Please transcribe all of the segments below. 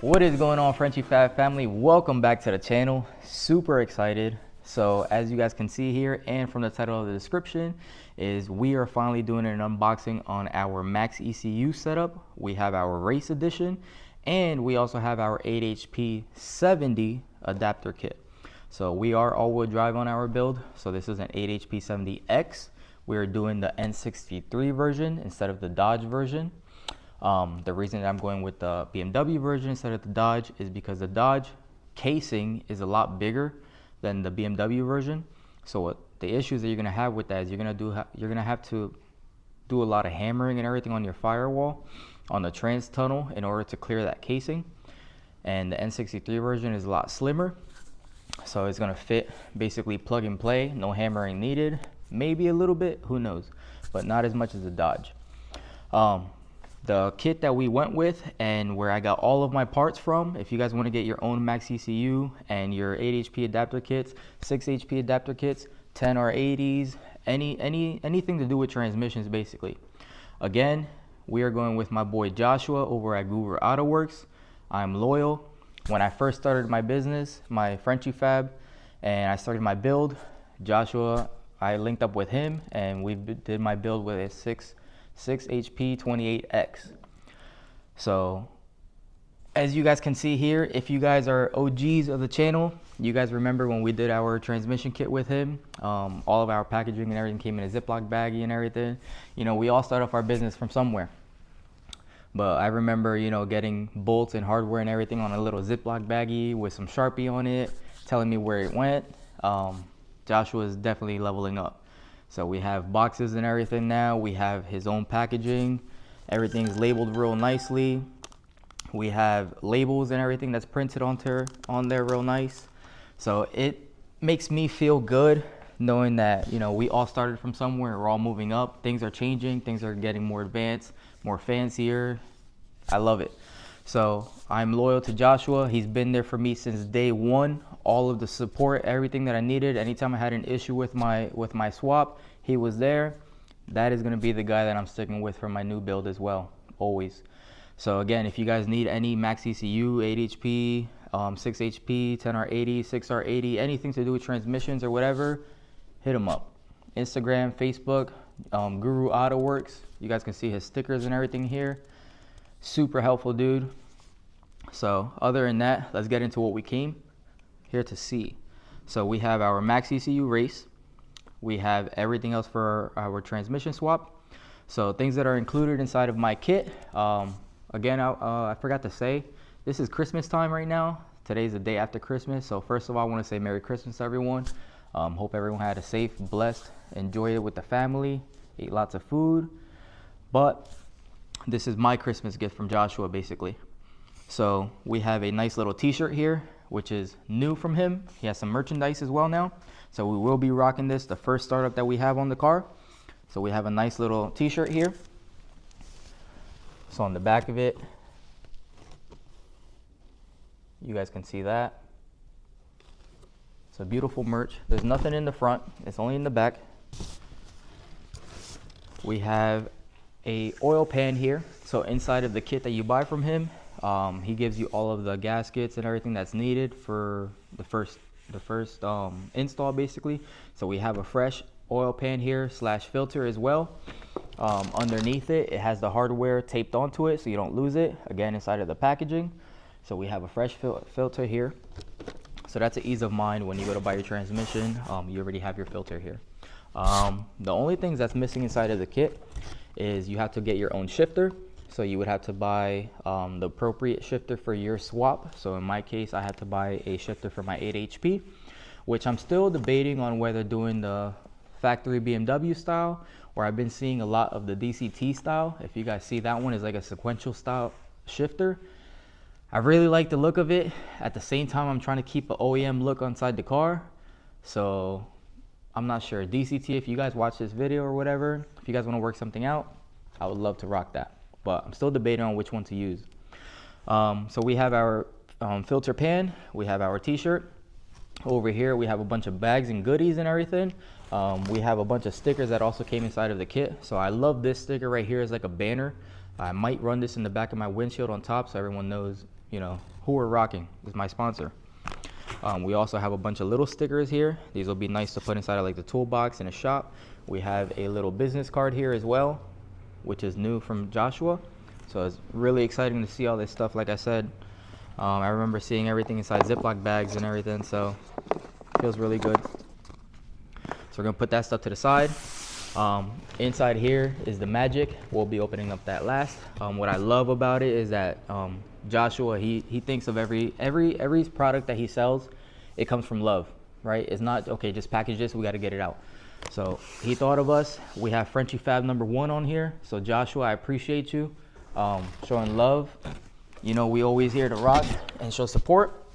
What is going on, Frenchy Fab family? Welcome back to the channel. Super excited. So as you guys can see here and from the title of the description is we are finally doing an unboxing on our MaxxECU setup. We have our race edition and we also have our 8HP 70 adapter kit. So we are all-wheel drive on our build. So this is an 8HP 70X. We're doing the N63 version instead of the Dodge version. The reason that I'm going with the BMW version instead of the Dodge is because the Dodge casing is a lot bigger than the BMW version. So what the issues that you're gonna have with that is you're gonna have to do a lot of hammering and everything on your firewall, on the trans tunnel in order to clear that casing. And the N63 version is a lot slimmer, so it's gonna fit basically plug and play, no hammering needed. Maybe a little bit, who knows, but not as much as the Dodge. The kit that we went with and where I got all of my parts from, if you guys want to get your own MaxxECU and your 8HP adapter kits, 6HP adapter kits, 10 or 80s, anything to do with transmissions basically. Again, we are going with my boy Joshua over at guruautowerks. I'm loyal. When I first started my business, my Frenchy Fab, and I started my build, Joshua, I linked up with him and we did my build with a 6HP 28X. So as you guys can see here, if you guys are OGs of the channel, you guys remember when we did our transmission kit with him, all of our packaging and everything came in a Ziploc baggie and everything. You know, we all start off our business from somewhere. But I remember, you know, getting bolts and hardware and everything on a little Ziploc baggie with some Sharpie on it, telling me where it went. Joshua is definitely leveling up. So we have boxes and everything now. We have his own packaging. Everything's labeled real nicely. We have labels and everything that's printed on there real nice. So it makes me feel good knowing that, you know, we all started from somewhere. We're all moving up. Things are changing. Things are getting more advanced, more fancier. I love it. So I'm loyal to Joshua. He's been there for me since day one. All of the support, everything that I needed. Anytime I had an issue with my swap, he was there. That is going to be the guy that I'm sticking with for my new build as well, always. So again, if you guys need any MaxxECU, 8HP, 6HP, 10R80, 6R80, anything to do with transmissions or whatever, hit him up. Instagram, Facebook, guruautowerks. You guys can see his stickers and everything here. Super helpful dude. So other than that, let's get into what we came here to see. So we have our MaxxECU race. We have everything else for our transmission swap. So things that are included inside of my kit. Again, I forgot to say, this is Christmas time right now. Today's the day after Christmas. So first of all, I want to say Merry Christmas, everyone. Hope everyone had a safe, blessed, enjoy it with the family, ate lots of food. But this is my Christmas gift from Joshua, basically. So we have a nice little t-shirt here, which is new from him. He has some merchandise as well now. So we will be rocking this, the first startup that we have on the car. So we have a nice little t-shirt here. So on the back of it, you guys can see that. It's a beautiful merch. There's nothing in the front, it's only in the back. We have a oil pan here. So inside of the kit that you buy from him, he gives you all of the gaskets and everything that's needed for the first install, basically. So we have a fresh oil pan here / filter as well. Underneath it, it has the hardware taped onto it so you don't lose it, again inside of the packaging. So we have a fresh filter here. So that's an ease of mind when you go to buy your transmission. You already have your filter here. The only things that's missing inside of the kit is you have to get your own shifter. So you would have to buy the appropriate shifter for your swap. So in my case, I had to buy a shifter for my 8 HP, which I'm still debating on whether doing the factory BMW style, or I've been seeing a lot of the DCT style. If you guys see, that one is like a sequential style shifter. I really like the look of it. At the same time, I'm trying to keep an OEM look inside the car. So I'm not sure. DCT, if you guys watch this video or whatever, if you guys want to work something out, I would love to rock that. But I'm still debating on which one to use. So we have our filter pan. We have our t-shirt. Over here, we have a bunch of bags and goodies and everything. We have a bunch of stickers that also came inside of the kit. So I love this sticker right here. It's like a banner. I might run this in the back of my windshield on top so everyone knows, you know, who we're rocking. This is my sponsor. We also have a bunch of little stickers here. These will be nice to put inside of like the toolbox in a shop. We have a little business card here as well, which is new from Joshua. So it's really exciting to see all this stuff. Like I said, I remember seeing everything inside Ziploc bags and everything, so it feels really good. So we're gonna put that stuff to the side. Inside here is the magic. We'll be opening up that last. What I love about it is that Joshua, he thinks of every product that he sells, it comes from love, right? It's not, okay, just package this, we gotta get it out. So he thought of us. We have Frenchy Fab #1 on here. So Joshua, I appreciate you showing love. You know, we always here to rock and show support.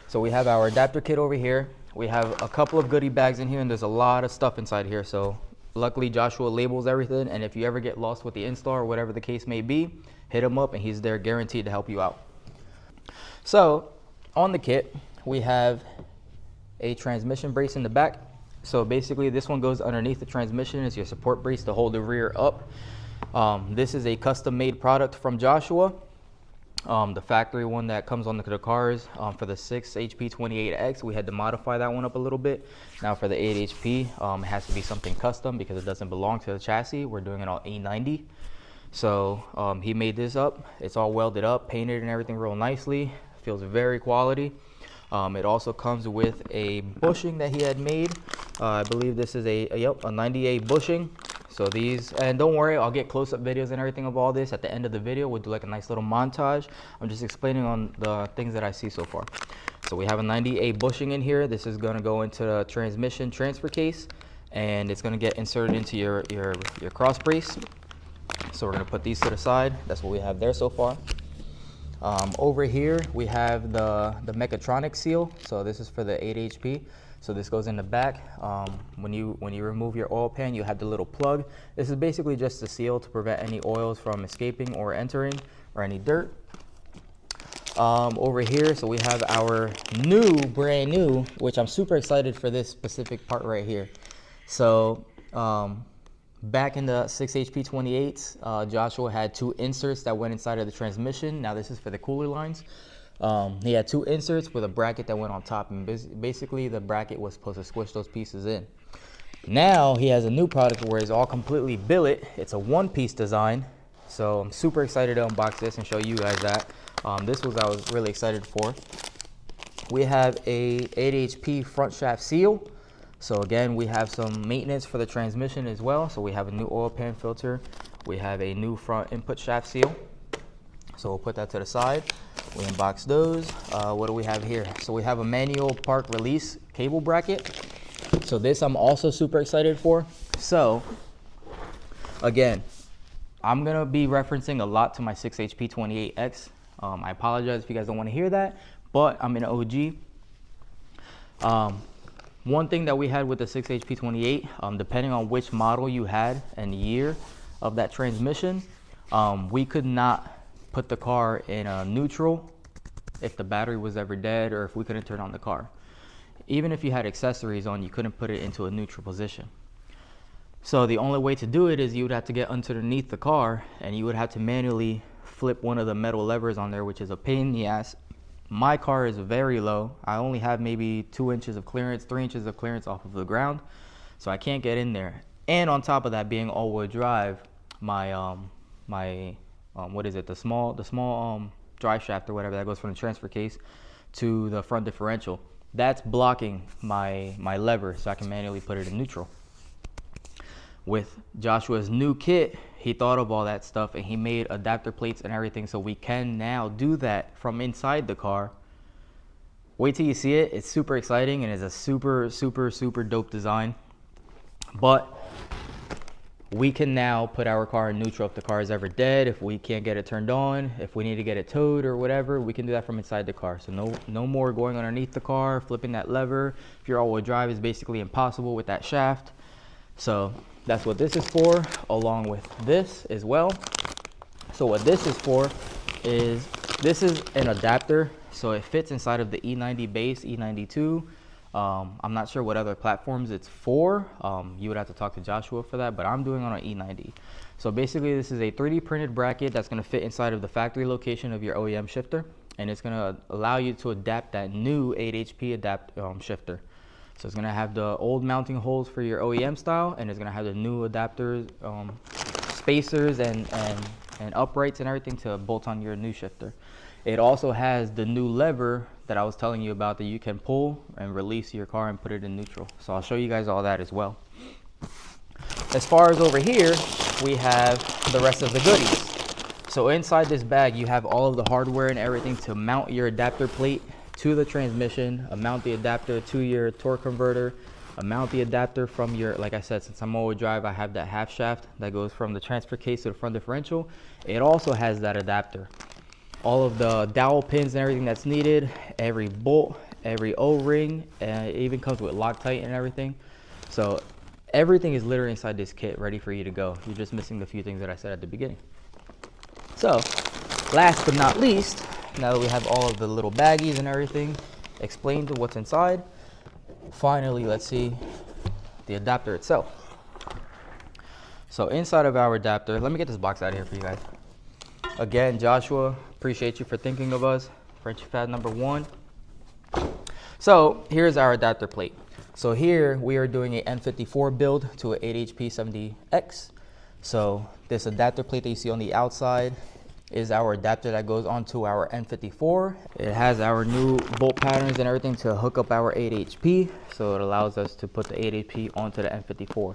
So we have our adapter kit over here. We have a couple of goodie bags in here, and there's a lot of stuff inside here. So luckily Joshua labels everything, and if you ever get lost with the install or whatever the case may be, hit him up and he's there guaranteed to help you out. So on the kit, we have a transmission brace in the back. So basically this one goes underneath the transmission. It's your support brace to hold the rear up. This is a custom made product from Joshua. The factory one that comes on the cars for the 6 HP 28X, we had to modify that one up a little bit. Now for the 8 HP, it has to be something custom because it doesn't belong to the chassis. We're doing it on A90. So he made this up. It's all welded up, painted and everything real nicely. Feels very quality. It also comes with a bushing that he had made. I believe this is a 98 bushing. So these, and don't worry, I'll get close-up videos and everything of all this at the end of the video. We'll do like a nice little montage. I'm just explaining on the things that I see so far. So we have a 98 bushing in here. This is gonna go into the transmission transfer case, and it's gonna get inserted into your cross brace. So we're gonna put these to the side. That's what we have there so far. Over here, we have the mechatronic seal. So this is for the 8 HP. So this goes in the back. When you remove your oil pan, you have the little plug. This is basically just a seal to prevent any oils from escaping or entering, or any dirt. Over here, so we have our brand new, which I'm super excited for this specific part right here. So back in the 6 HP 28s, Joshua had 2 inserts that went inside of the transmission. Now this is for the cooler lines. He had 2 inserts with a bracket that went on top, and basically the bracket was supposed to squish those pieces in. Now he has a new product where it's all completely billet. It's a one-piece design, so I'm super excited to unbox this and show you guys that. This was I was really excited for. We have a 8 HP front shaft seal. So again, we have some maintenance for the transmission as well. So we have a new oil pan filter. We have a new front input shaft seal. So we'll put that to the side. We unbox those. What do we have here? So we have a manual park release cable bracket. So this I'm also super excited for. So again, I'm gonna be referencing a lot to my 6HP28X. I apologize if you guys don't want to hear that, but I'm an OG. One thing that we had with the 6HP28, depending on which model you had and year of that transmission, we could not put the car in a neutral if the battery was ever dead or if we couldn't turn on the car. Even if you had accessories on, you couldn't put it into a neutral position. So the only way to do it is you would have to get underneath the car and you would have to manually flip one of the metal levers on there, which is a pain in the ass. My car is very low. I only have maybe 2 inches of clearance, 3 inches of clearance off of the ground, so I can't get in there. And on top of that, being all-wheel drive, my what is it? The small drive shaft or whatever that goes from the transfer case to the front differential. That's blocking my lever, so I can manually put it in neutral. With Joshua's new kit, he thought of all that stuff and he made adapter plates and everything, so we can now do that from inside the car. Wait till you see it. It's super exciting and it's a super dope design. But we can now put our car in neutral if the car is ever dead, if we can't get it turned on, if we need to get it towed or whatever, we can do that from inside the car. So no more going underneath the car, flipping that lever. If you're all-wheel drive, is basically impossible with that shaft. So that's what this is for, along with this as well. So what this is for is, this is an adapter, so it fits inside of the E90 base, E92. I'm not sure what other platforms it's for. You would have to talk to Joshua for that, but I'm doing on an E90. So basically this is a 3D printed bracket that's going to fit inside of the factory location of your OEM shifter, and it's going to allow you to adapt that new 8 HP shifter. So it's going to have the old mounting holes for your OEM style, and it's going to have the new adapters, spacers and uprights and everything to bolt on your new shifter. It also has the new lever that I was telling you about that you can pull and release your car and put it in neutral. So I'll show you guys all that as well. As far as over here, we have the rest of the goodies. So inside this bag, you have all of the hardware and everything to mount your adapter plate to the transmission, mount the adapter to your torque converter, mount the adapter from your, like I said, since I'm all-wheel drive, I have that half shaft that goes from the transfer case to the front differential. It also has that adapter. All of the dowel pins and everything that's needed, every bolt, every O-ring, and it even comes with Loctite and everything. So everything is literally inside this kit ready for you to go. You're just missing the few things that I said at the beginning. So last but not least, now that we have all of the little baggies and everything explained what's inside, finally let's see the adapter itself. So inside of our adapter, let me get this box out of here for you guys. Again, Joshua, appreciate you for thinking of us. Frenchie Fad number 1. So here's our adapter plate. So here we are doing a N54 build to an 8HP70X. So this adapter plate that you see on the outside is our adapter that goes onto our N54. It has our new bolt patterns and everything to hook up our 8HP, so it allows us to put the 8HP onto the N54.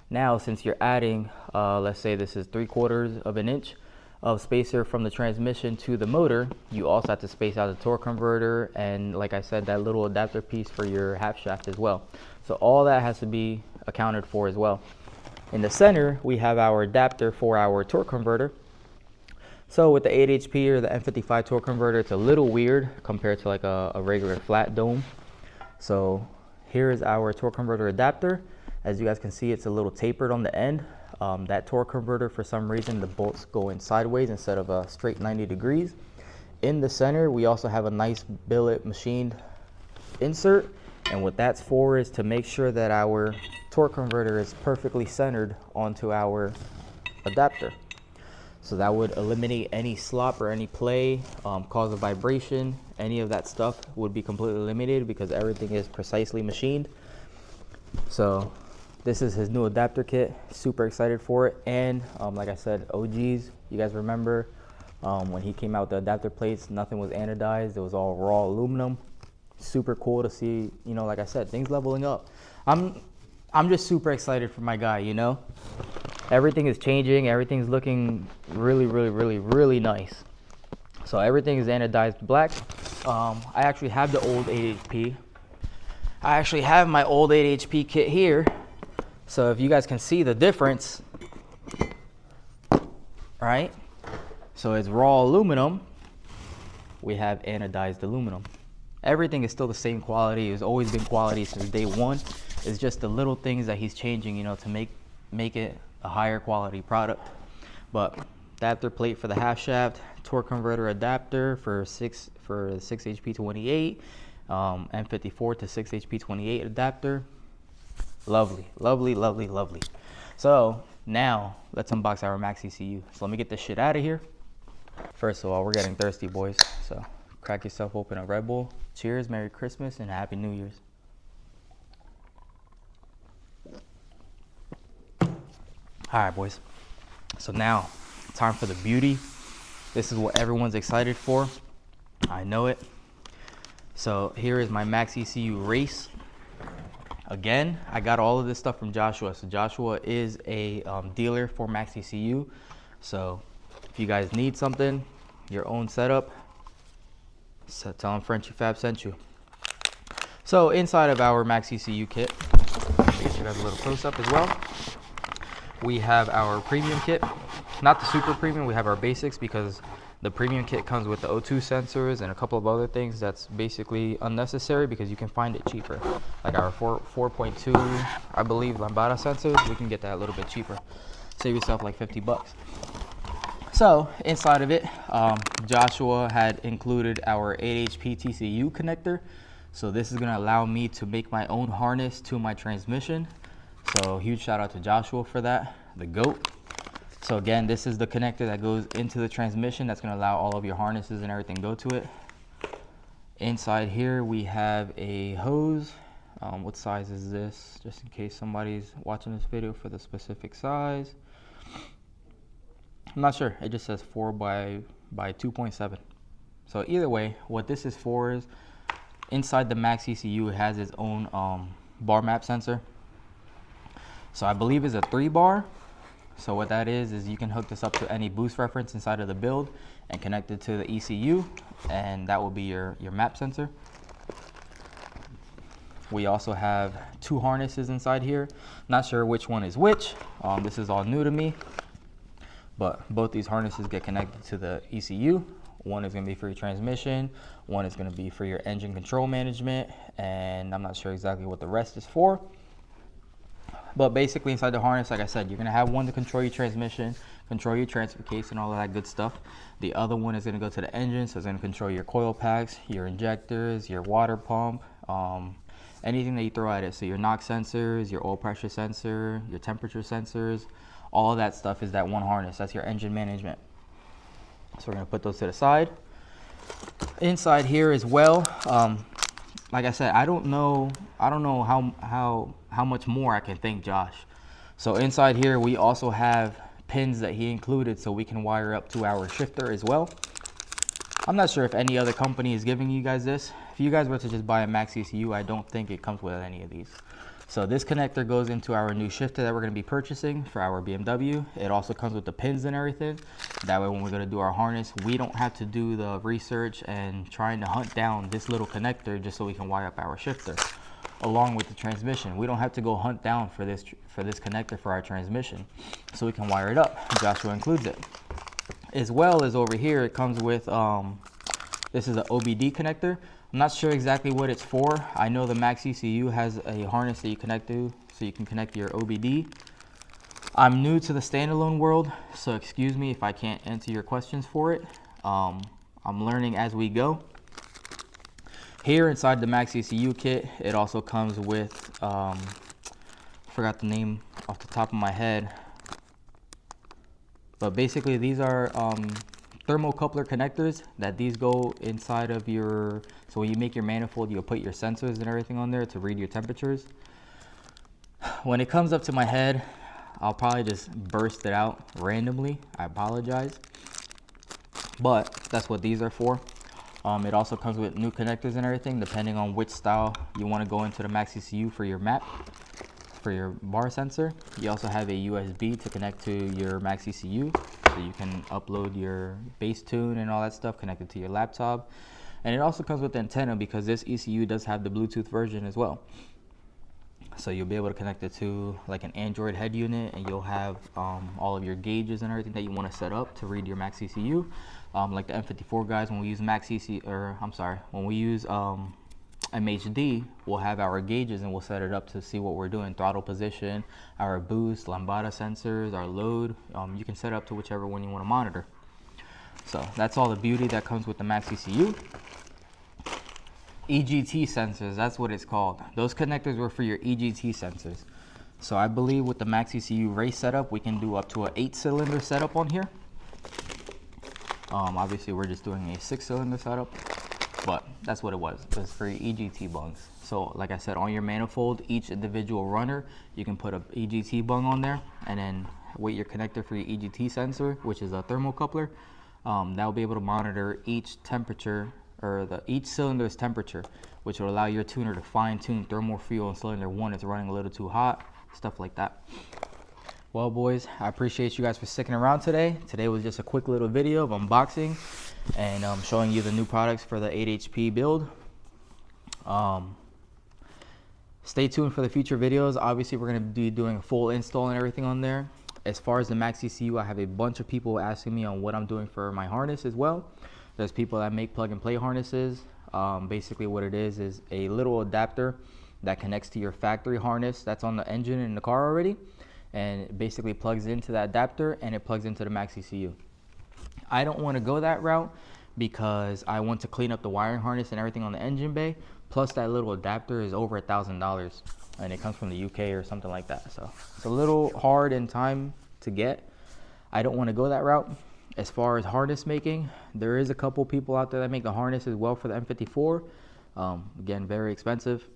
Now, since you're adding, let's say this is 3/4 of an inch of spacer from the transmission to the motor, you also have to space out the torque converter and, like I said, that little adapter piece for your half shaft as well. So all that has to be accounted for as well. In the center, we have our adapter for our torque converter. So with the 8 HP or the N55 torque converter, it's a little weird compared to like a regular flat dome. So here is our torque converter adapter. As you guys can see, it's a little tapered on the end. That torque converter, for some reason, the bolts go in sideways instead of a straight 90 degrees. In the center, we also have a nice billet machined insert. And what that's for is to make sure that our torque converter is perfectly centered onto our adapter. So that would eliminate any slop or any play, cause of vibration. Any of that stuff would be completely eliminated because everything is precisely machined. So this is his new adapter kit. Super excited for it. And like I said, OGs, you guys remember when he came out with the adapter plates, nothing was anodized. It was all raw aluminum. Super cool to see, you know, like I said, things leveling up. I'm just super excited for my guy, you know? Everything is changing, everything's looking really nice. So everything is anodized black. I actually have the old 8 HP. I actually have my old 8 HP kit here. So if you guys can see the difference, right? So it's raw aluminum. We have anodized aluminum. Everything is still the same quality. It's always been quality since day one. It's just the little things that he's changing, you know, to make it a higher quality product. But adapter plate for the half shaft, torque converter adapter for 6 HP 28, M54 to 6 HP 28 adapter. Lovely. So now let's unbox our MaxxECU. So let me get this shit out of here. First of all, we're getting thirsty, boys. So crack yourself open a Red Bull. Cheers, Merry Christmas, and Happy New Year's. All right, boys. So now, time for the beauty. This is what everyone's excited for. I know it. So here is my MaxxECU race. Again, I got all of this stuff from Joshua. So Joshua is a dealer for MaxxECU. So if you guys need something, your own setup, so tell him Frenchy Fab sent you. So inside of our MaxxECU kit, let me get you guys a little close up as well. We have our premium kit, not the super premium. We have our basics because the premium kit comes with the O2 sensors and a couple of other things that's basically unnecessary because you can find it cheaper. Like our 4.2, I believe, lambada sensors, we can get that a little bit cheaper. Save yourself like 50 bucks. So inside of it, Joshua had included our 8 HP TCU connector. So this is gonna allow me to make my own harness to my transmission. So huge shout out to Joshua for that, the GOAT. So again, this is the connector that goes into the transmission. That's gonna allow all of your harnesses and everything go to it. Inside here, we have a hose. What size is this? Just in case somebody's watching this video for the specific size. I'm not sure, it just says 4 by 2.7. So either way, what this is for is, inside the MaxxECU, it has its own bar map sensor. So I believe it's a 3 bar. So what that is you can hook this up to any boost reference inside of the build and connect it to the ECU, and that will be your map sensor. We also have 2 harnesses inside here. Not sure which one is which. This is all new to me, but both these harnesses get connected to the ECU. One is going to be for your transmission, one is going to be for your engine control management, and I'm not sure exactly what the rest is for. But basically inside the harness, like I said, you're going to have one to control your transmission, control your transfer case and all of that good stuff. The other one is going to go to the engine, so it's going to control your coil packs, your injectors, your water pump, anything that you throw at it. So your knock sensors, your oil pressure sensor, your temperature sensors, all of that stuff is that one harness. That's your engine management. So we're going to put those to the side. Inside here as well, like I said, I don't know how much more I can thank Josh. So inside here we also have pins that he included so we can wire up to our shifter as well. I'm not sure if any other company is giving you guys this. If you guys were to just buy a MaxxECU, I don't think it comes with any of these. So this connector goes into our new shifter that we're going to be purchasing for our BMW. It also comes with the pins and everything. That way when we're going to do our harness, we don't have to do the research and trying to hunt down this little connector just so we can wire up our shifter. Along with the transmission, we don't have to go hunt down for this connector for our transmission, so we can wire it up. Joshua includes it. As well as over here, it comes with, this is an OBD connector. I'm not sure exactly what it's for. I know the MaxxECU has a harness that you connect to, so you can connect your OBD. I'm new to the standalone world, so excuse me if I can't answer your questions for it. I'm learning as we go. Here inside the MaxxECU kit, it also comes with, forgot the name off the top of my head, but basically these are thermocoupler connectors that these go inside of your, so when you make your manifold, you'll put your sensors and everything on there to read your temperatures. When it comes up to my head, I'll probably just burst it out randomly. I apologize, but that's what these are for. It also comes with new connectors and everything, depending on which style you want to go into the MaxxECU for your map, for your bar sensor. You also have a USB to connect to your MaxxECU, so you can upload your bass tune and all that stuff connected to your laptop. And it also comes with the antenna, because this ECU does have the Bluetooth version as well. So you'll be able to connect it to like an Android head unit, and you'll have all of your gauges and everything that you want to set up to read your MaxxECU. Like the M54 guys, when we use when we use MHD, we'll have our gauges and we'll set it up to see what we're doing, throttle position, our boost, lambada sensors, our load. You can set it up to whichever one you want to monitor. So that's all the beauty that comes with the MaxxECU. EGT sensors, that's what it's called. Those connectors were for your EGT sensors. So I believe with the MaxxECU race setup, we can do up to an 8-cylinder setup on here. Obviously we're just doing a 6-cylinder setup, but that's what it was. It was for your EGT bungs. So like I said, on your manifold, each individual runner, you can put a EGT bung on there, and then with your connector for your EGT sensor, which is a thermocoupler, that will be able to monitor each temperature, or each cylinder's temperature, which will allow your tuner to fine-tune thermal fuel in cylinder 1 it's running a little too hot, stuff like that. Well, boys, I appreciate you guys for sticking around today. Today was just a quick little video of unboxing and showing you the new products for the 8 HP build. Stay tuned for the future videos. Obviously, we're going to be doing a full install and everything on there. As far as the MaxxECU, I have a bunch of people asking me on what I'm doing for my harness as well. There's people that make plug and play harnesses. Basically what it is a little adapter that connects to your factory harness that's on the engine in the car already, and it basically plugs into that adapter and it plugs into the MaxxECU. I don't want to go that route because I want to clean up the wiring harness and everything on the engine bay. Plus that little adapter is over $1,000 and it comes from the UK or something like that. So it's a little hard in time to get. I don't want to go that route. As far as harness making, there is a couple people out there that make the harness as well for the M54. Again, very expensive.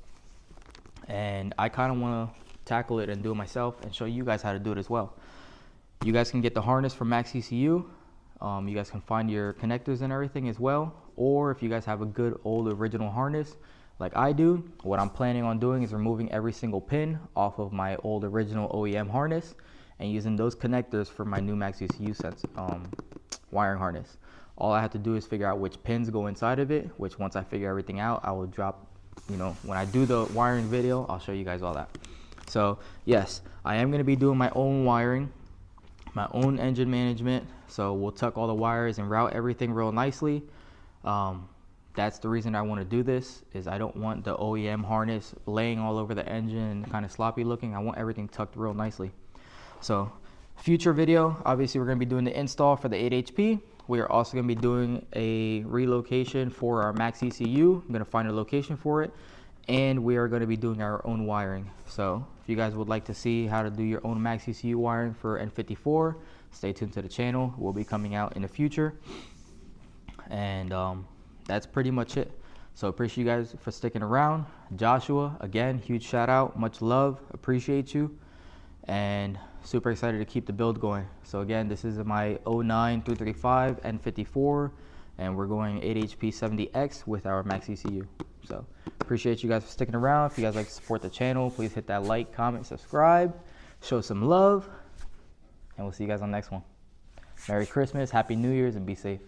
And I kind of want to tackle it and do it myself and show you guys how to do it as well. You guys can get the harness from MaxxECU. You guys can find your connectors and everything as well. Or if you guys have a good old original harness like I do, what I'm planning on doing is removing every single pin off of my old original OEM harness and using those connectors for my new MaxxECU wiring harness. All I have to do is figure out which pins go inside of it, which once I figure everything out, I will drop, when I do the wiring video, I'll show you guys all that. So yes, I am going to be doing my own wiring, my own engine management. So we'll tuck all the wires and route everything real nicely. That's the reason I want to do this, is I don't want the OEM harness laying all over the engine and kind of sloppy looking. I want everything tucked real nicely. So future video, obviously we're going to be doing the install for the 8 HP. We are also going to be doing a relocation for our MaxxECU. I'm going to find a location for it, and we are going to be doing our own wiring. So if you guys would like to see how to do your own MaxxECU wiring for N54, stay tuned to the channel. We'll be coming out in the future. And that's pretty much it. So appreciate you guys for sticking around. Joshua, again, huge shout out, much love, appreciate you, and super excited to keep the build going. So again, this is my 09 335 N54, and we're going 8 HP 70X with our MaxxECU. So appreciate you guys for sticking around. If you guys like to support the channel, please hit that like, comment, subscribe, show some love, and we'll see you guys on the next one. Merry Christmas, Happy New Year's, and be safe.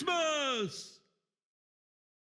Christmas!